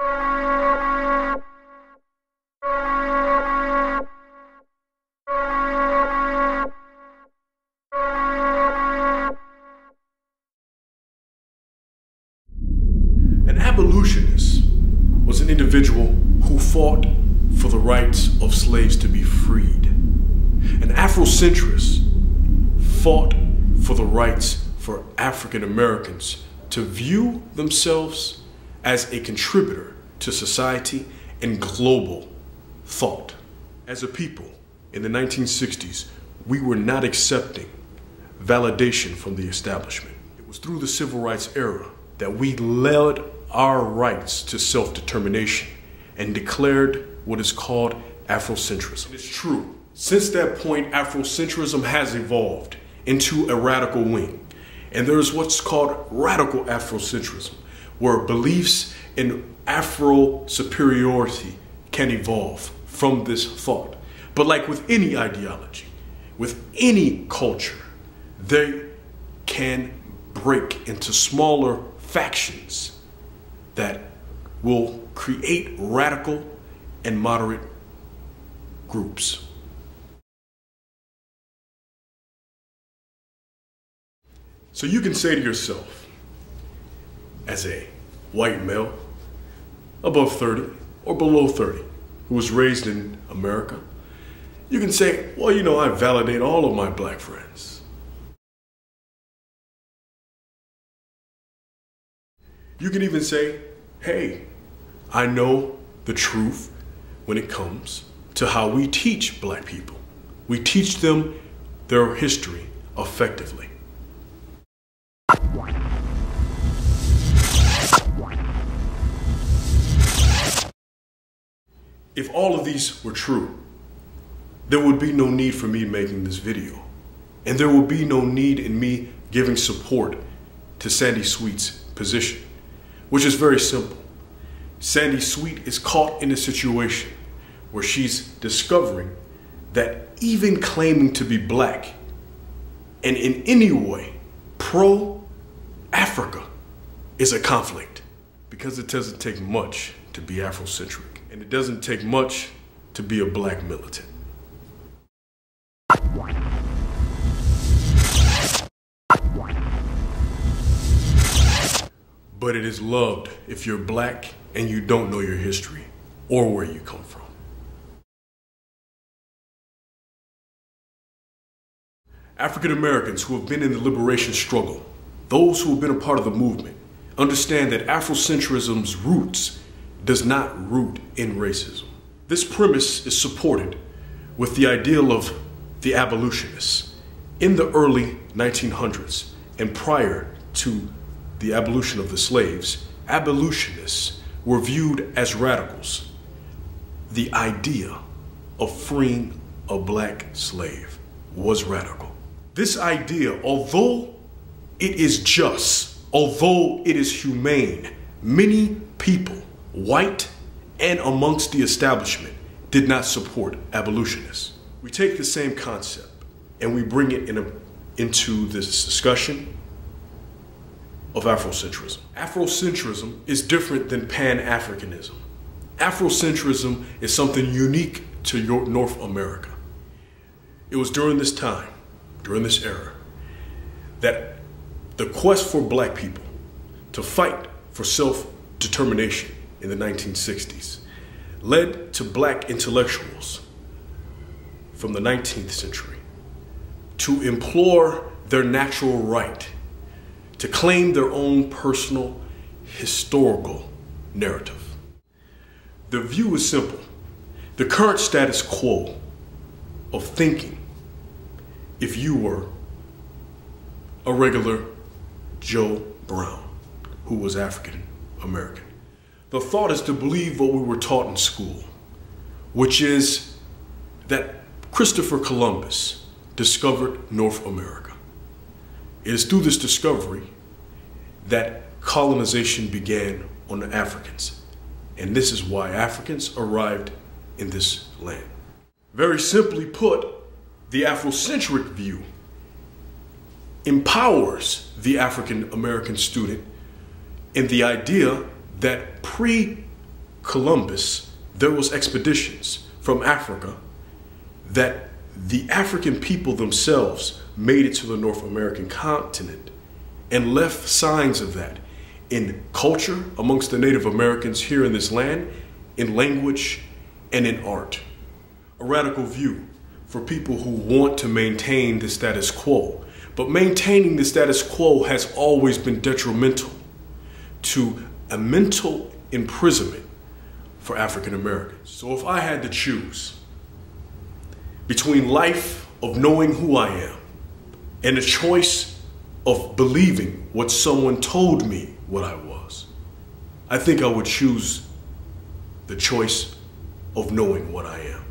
An abolitionist was an individual who fought for the rights of slaves to be freed. An Afrocentrist fought for the rights for African Americans to view themselves as a contributor to society and global thought. As a people in the 1960s, we were not accepting validation from the establishment. It was through the civil rights era that we led our rights to self-determination and declared what is called Afrocentrism. It's true. Since that point, Afrocentrism has evolved into a radical wing. And there is what's called radical Afrocentrism, where beliefs in Afro superiority can evolve from this thought. But like with any ideology, with any culture, they can break into smaller factions that will create radical and moderate groups. So you can say to yourself, as a white male, above 30 or below 30, who was raised in America, you can say, well, you know, I validate all of my black friends. You can even say, hey, I know the truth when it comes to how we teach black people. We teach them their history effectively. If all of these were true, there would be no need for me making this video. And there would be no need in me giving support to Sandy Sweet's position, which is very simple. Sandy Sweet is caught in a situation where she's discovering that even claiming to be black and in any way pro-Africa is a conflict, because it doesn't take much to be Afrocentric, and it doesn't take much to be a black militant. But it is loved if you're black and you don't know your history or where you come from. African Americans who have been in the liberation struggle, those who have been a part of the movement, understand that Afrocentrism's roots does not root in racism. This premise is supported with the ideal of the abolitionists. In the early 1900s and prior to the abolition of the slaves, abolitionists were viewed as radicals. The idea of freeing a black slave was radical. This idea, although it is just, although it is humane, many people, white and amongst the establishment, did not support abolitionists. We take the same concept and we bring it into this discussion of Afrocentrism. Afrocentrism is different than Pan-Africanism. Afrocentrism is something unique to North America. It was during this time, during this era, that the quest for black people to fight for self-determination in the 1960s led to black intellectuals from the 19th century to implore their natural right to claim their own personal historical narrative. The view is simple. The current status quo of thinking, if you were a regular Joe Brown who was African American, the thought is to believe what we were taught in school, which is that Christopher Columbus discovered North America. It is through this discovery that colonization began on the Africans. And this is why Africans arrived in this land. Very simply put, the Afrocentric view empowers the African American student in the idea that pre Columbus, there was expeditions from Africa that the African people themselves made it to the North American continent and left signs of that in culture amongst the Native Americans here in this land, in language, and in art. A radical view for people who want to maintain the status quo. But maintaining the status quo has always been detrimental to a mental imprisonment for African Americans. So if I had to choose between life of knowing who I am and a choice of believing what someone told me what I was, I think I would choose the choice of knowing what I am.